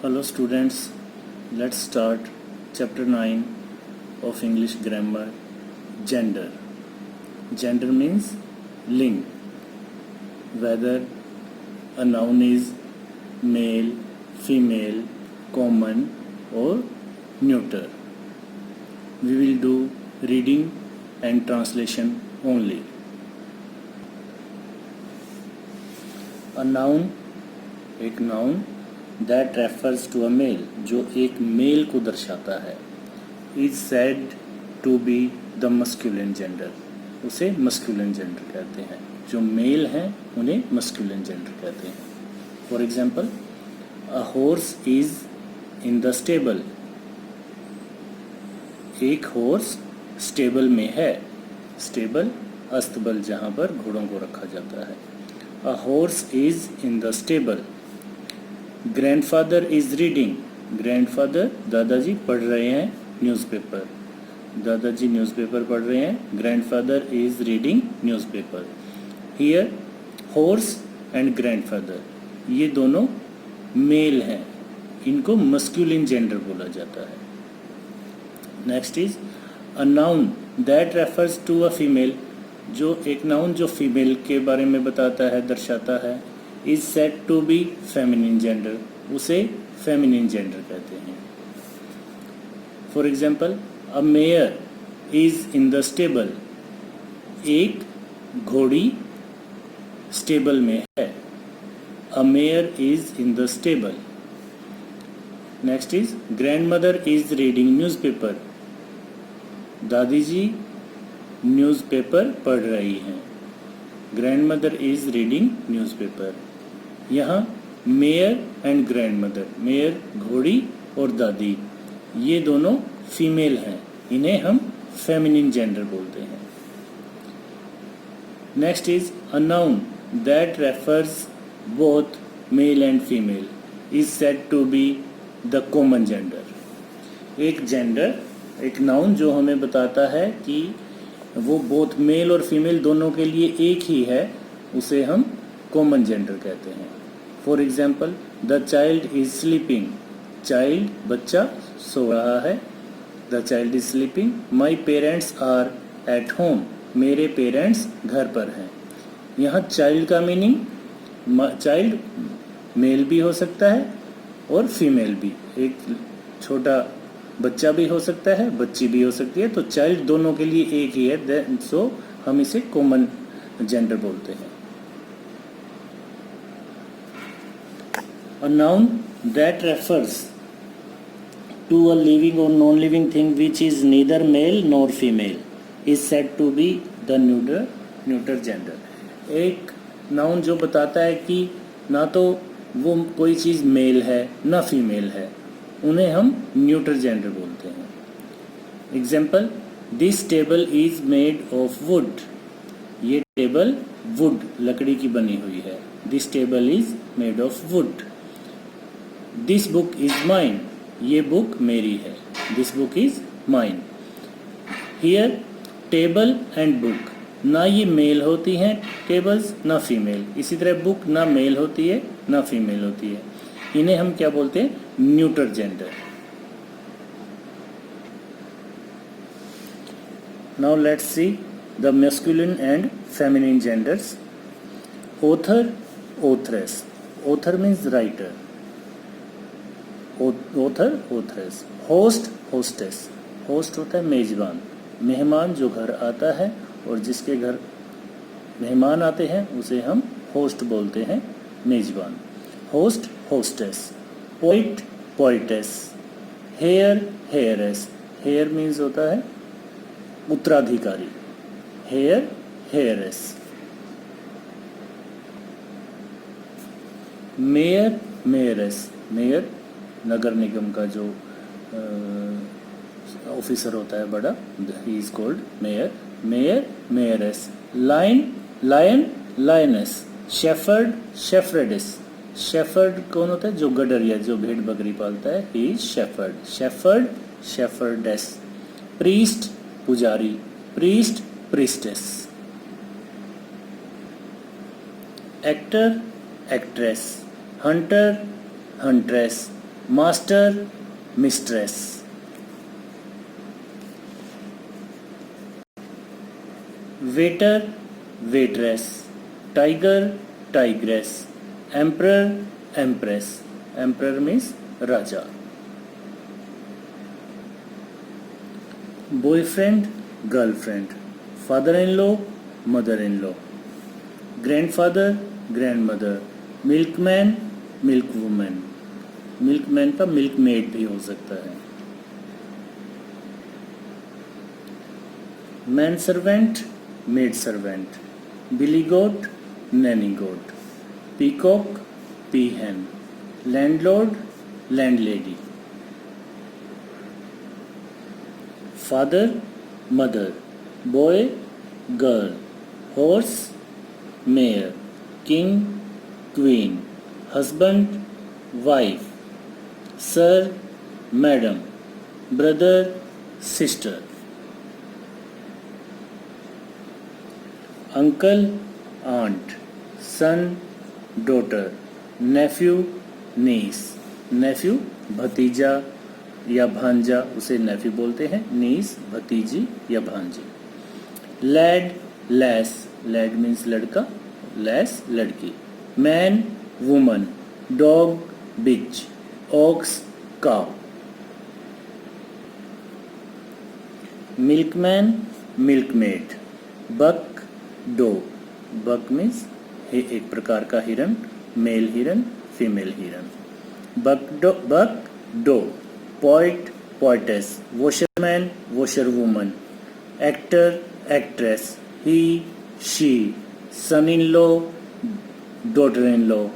Hello students, let's start chapter 9 of English grammar. Gender. Gender means ling, whether a noun is male, female, common or neuter. We will do reading and translation only. A noun, एक noun that refers to a male, जो एक mail को दर्शाता है, is said to be the masculine gender. उसे masculine gender कहते हैं. जो मेल हैं उन्हें masculine gender कहते हैं. For example, a horse is in the stable. एक horse stable में है. Stable अस्तबल जहाँ पर घोड़ों को रखा जाता है. A horse is in the stable. Grandfather is reading. Grandfather दादाजी पढ़ रहे हैं न्यूज़पेपर. दादाजी न्यूज़पेपर पढ़ रहे हैं. Grandfather is reading newspaper. Here horse and grandfather ये दोनों मेल हैं, इनको मस्कुलिन जेंडर बोला जाता है. Next is a noun that refers to a female. जो एक नाउन जो फीमेल के बारे में बताता है, दर्शाता है, is said to be feminine gender. उसे feminine gender कहते हैं. For example, a mare is in the stable. एक घोड़ी स्टेबल में है. A mare is in the stable. Next is grandmother is reading newspaper. दादी जी न्यूज़पेपर पढ़ रही हैं. Grandmother is reading newspaper. यहाँ मेयर एंड ग्रैंडमदर, मेयर घोड़ी और दादी, ये दोनों फीमेल हैं, इन्हें हम फेमिनिन जेंडर बोलते हैं. Next is a noun that refers both male and female is said to be the common gender. एक जेंडर, एक नाउन जो हमें बताता है कि वो बोथ मेल और फीमेल दोनों के लिए एक ही है, उसे हम कॉमन जेंडर कहते हैं. For example, the child is sleeping. Child बच्चा सो रहा है. The child is sleeping. My parents are at home. मेरे पेरेंट्स घर पर हैं. यहाँ चाइल्ड का मीनिंग, चाइल्ड मेल भी हो सकता है और फीमेल भी. एक छोटा बच्चा भी हो सकता है, बच्ची भी हो सकती है. तो चाइल्ड दोनों के लिए एक ही है, सो हम इसे कॉमन जेंडर बोलते हैं. A noun that refers to a living or non-living thing which is neither male nor female is said to be the neuter gender. एक नाउन जो बताता है कि ना तो वो कोई चीज़ मेल है ना फीमेल है, उन्हें हम न्यूटर जेंडर बोलते हैं. Example, this table is made of would. ये टेबल वुड लकड़ी की बनी हुई है. This table is made of would. This book is mine. ये बुक मेरी है. This book is mine. Here table and book, ना ये मेल होती हैं टेबल्स ना फीमेल. इसी तरह बुक ना मेल होती है ना फीमेल होती है. इन्हें हम क्या बोलते हैं? Neuter gender. Now let's see the masculine and feminine genders. Author, authoress. Author means writer. Author, authoress. Host, hostess. Host होता है मेजबान, मेहमान जो घर आता है और जिसके घर मेहमान आते हैं उसे हम होस्ट बोलते हैं, मेजबान. Host, hostess. Poet, poetess. Heir, heiress. Heir means होता है उत्तराधिकारी. Heir, heiress. Mayor, mayoress. Mayor नगर निगम का जो ऑफिसर होता है बड़ा, he is called mayor. Mayor, mayoress. Line, lion, lioness. Shepherd, shepherdess. Shepherd कौन होता है? जो गडरिया, जो भेड़ बकरी पालता है, he is shepherd. Shepherd, shepherdess. Priest, पुजारी. Priest, priestess. Actor, actress. Hunter, huntress. Master, mistress. Waiter, waitress. Tiger, tigress. Emperor, empress. Emperor means राजा। Boyfriend, girlfriend. Father in law, mother in law. Grandfather, grandmother. Milkman, milk women. Milkman का milkmaid भी हो सकता है। Man servant, maid servant. Billy goat, nanny goat. Peacock, peahen. Landlord, landlady. Father, mother. Boy, girl. Horse, mare. King, queen. Husband, wife. Sir, madam. Brother, sister. Uncle, aunt. Son, daughter. Nephew, niece. Nephew भतीजा या भांजा, उसे नेफ्यू बोलते हैं। नीस भतीजी या भांजी। Lad, lass. Lad means लड़का, लैस लड़की। Man, woman. Dog, bitch. Ox, cow. Milkman, milkmaid. Buck, dog. Buck means एक प्रकार का हिरन, मेल हिरन, फीमेल हिरन। Buck dog. Poet, poetess. Washerman, washerwoman. Actor, actress. He, she. Son in law, daughter in law.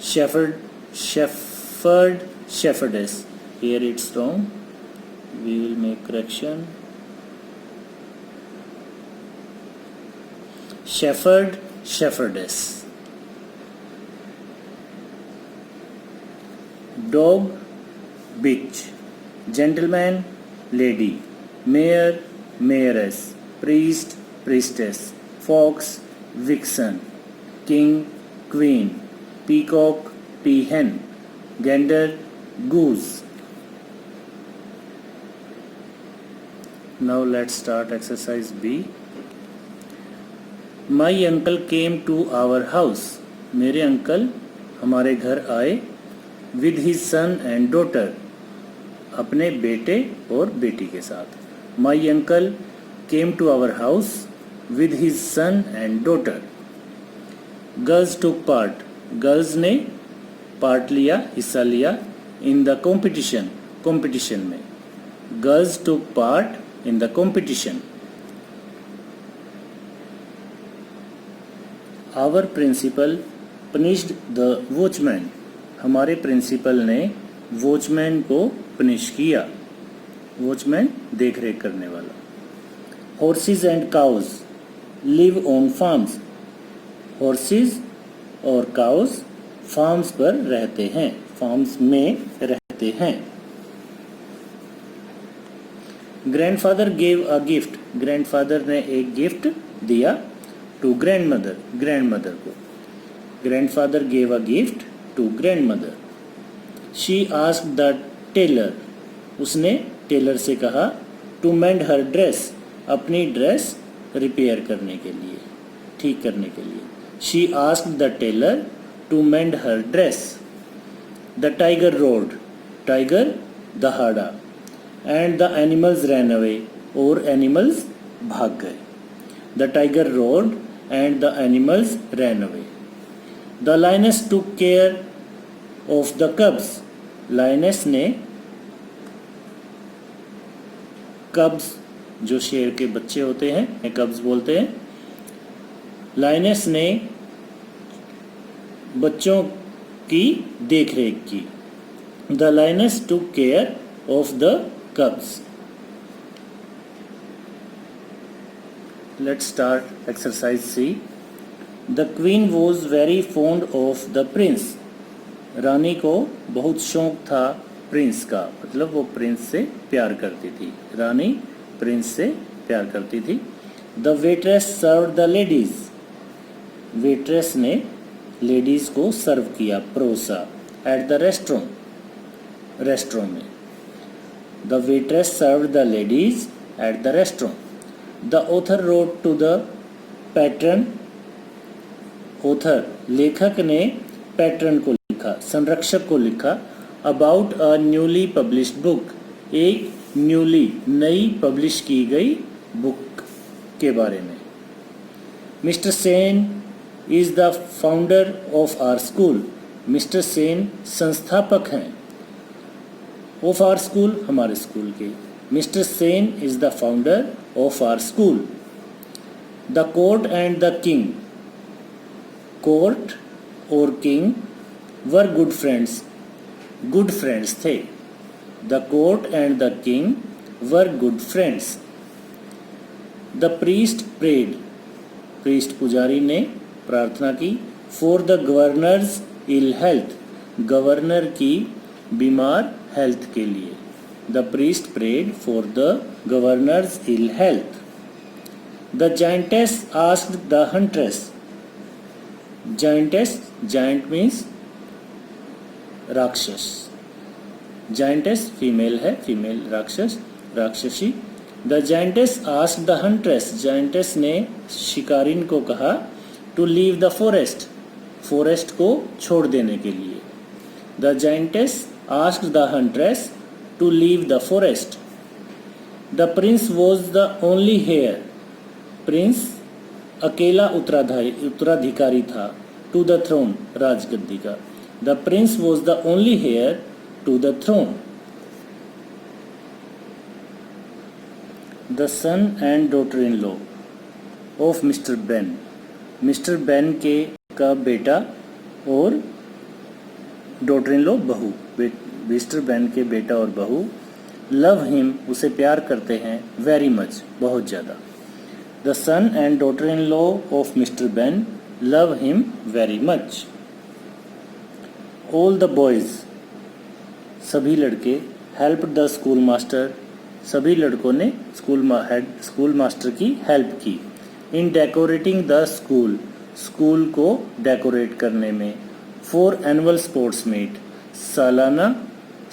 Shepherd, shepherd, shepherdess. Here it's wrong. We will make correction. Shepherd, shepherdess. Dog, bitch. Gentleman, lady. Mayor, mayoress. Priest, priestess. Fox, vixen. King, queen. Peacock, peahen. Gander, goose. Now let's start exercise B. My uncle came to our house. मेरे uncle हमारे घर आए। With his son and daughter. अपने बेटे और बेटी के साथ। My uncle came to our house with his son and daughter. Girls took part. Girls ने पार्ट लिया, हिस्सा लिया। इन द कॉम्पिटिशन, कॉम्पिटिशन में। Girls took part in the competition. Our principal punished the watchman. हमारे principal ने watchman को punish किया। वॉचमैन देख रेख करने वाला। Horses and cows live on farms. Horses और काउज फार्म्स पर रहते हैं, फार्म्स में रहते हैं। Grandfather gave a gift. Grandfather ने एक गिफ्ट दिया टू ग्रैंडमदर, ग्रैंडमदर को। Grandfather gave a gift to grandmother. She asked the tailor. उसने टेलर से कहा टू मेंड हर ड्रेस। अपनी ड्रेस रिपेयर करने के लिए, ठीक करने के लिए। She asked the tailor to mend her dress. The tiger roared. Tiger दहाड़ा. And the animals ran away. और animals भाग गए. The tiger roared and the animals ran away. The lioness took care of the cubs. Lioness ने cubs, जो शेर के बच्चे होते हैं, cubs बोलते हैं। लाइनेस ने बच्चों की देखरेख की। The lioness took care of the cubs. Let's start exercise C. The queen was very fond of the prince. रानी को बहुत शौक था प्रिंस का, मतलब वो प्रिंस से प्यार करती थी। रानी प्रिंस से प्यार करती थी। The waitress served the ladies. Waitress ने लेडीज को सर्व किया, परोसा। एट द रेस्टोरेंट, रेस्टोरेंट में। The waitress served the ladies at the restaurant. The author wrote to the patron. Author लेखक ने पैट्रन को लिखा, संरक्षक को लिखा। About a newly published book, एक न्यूली नई पब्लिश की गई बुक के बारे में। Mister Sen is the founder of our school. Mister Sen संस्थापक हैं ऑफ आवर स्कूल, हमारे स्कूल के। Mister Sen is the founder of our school. The court and the king, court और king were good friends, good friends थे। The court and the king were good friends. The priest prayed, priest पुजारी ने प्रार्थना की। For the governor's ill health, governor की बीमार health के लिए। The priest prayed for the governor's ill health. The giantess asked the huntress, giantess, giant means राक्षस, giantess female है, फीमेल राक्षस, राक्षसी। The giantess asked the huntress, giantess ने शिकारिन को कहा to leave the forest, forest को छोड़ देने के लिए। The giantess asked the huntress to leave the forest. The prince was the only heir, prince अकेला उत्तराधिकारी था टू द थ्रोन, राजगद्दी का। The prince was the only heir to the throne. The son and daughter in law of mister Ben, mister Ben के का बेटा और daughter in law बहू, मिस्टर बेन के बेटा और बहू। लव हिम, उसे प्यार करते हैं। वेरी मच, बहुत ज़्यादा। The son and daughter in law of mister Ben love him very much. All the boys, सभी लड़के। हेल्प द स्कूल मास्टर, सभी लड़कों ने स्कूल मास्टर की हेल्प की। In decorating the school, school को डेकोरेट करने में। फॉर एनुअल स्पोर्ट्स मीट, सालाना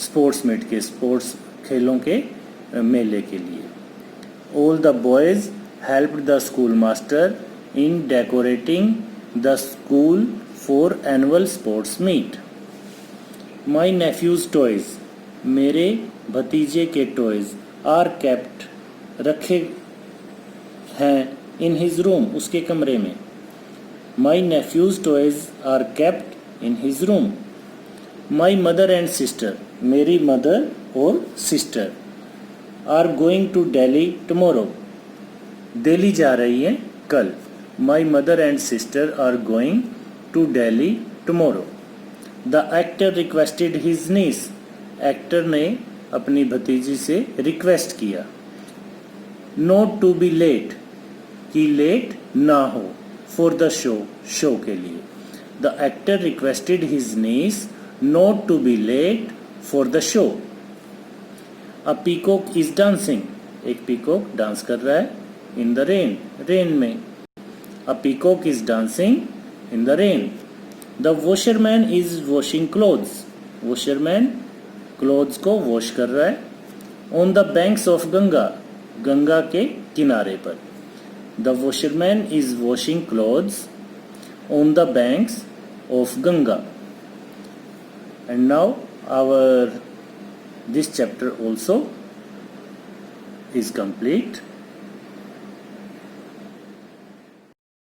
स्पोर्ट्स मीट के, स्पोर्ट्स खेलों के मेले के लिए। All the boys help the school master in decorating the school for annual sports meet. My nephew's toys, मेरे भतीजे के टॉयज आर केप्ट, रखे हैं। इन हिज रूम, उसके कमरे में। My nephew's toys are kept in his room. My mother and sister, मेरी mother और sister. Are going to Delhi tomorrow, Delhi जा रही है कल। My mother and sister are going to Delhi tomorrow. The actor requested his niece, actor ने अपनी भतीजी से रिक्वेस्ट किया। नॉट टू बी लेट, कि लेट ना हो। फॉर द शो, शो के लिए। The actor requested his gneiss not to be late for the show. A peacock is dancing, एक पीकॉक डांस कर रहा है। इन द रेन, रेन में। A peacock is dancing in the rain. The washerman is washing clothes, washerman clothes को wash कर रहा है। On the banks of Ganga, Ganga के किनारे पर। The washerman is washing clothes on the banks of Ganga. And now our this chapter also is complete.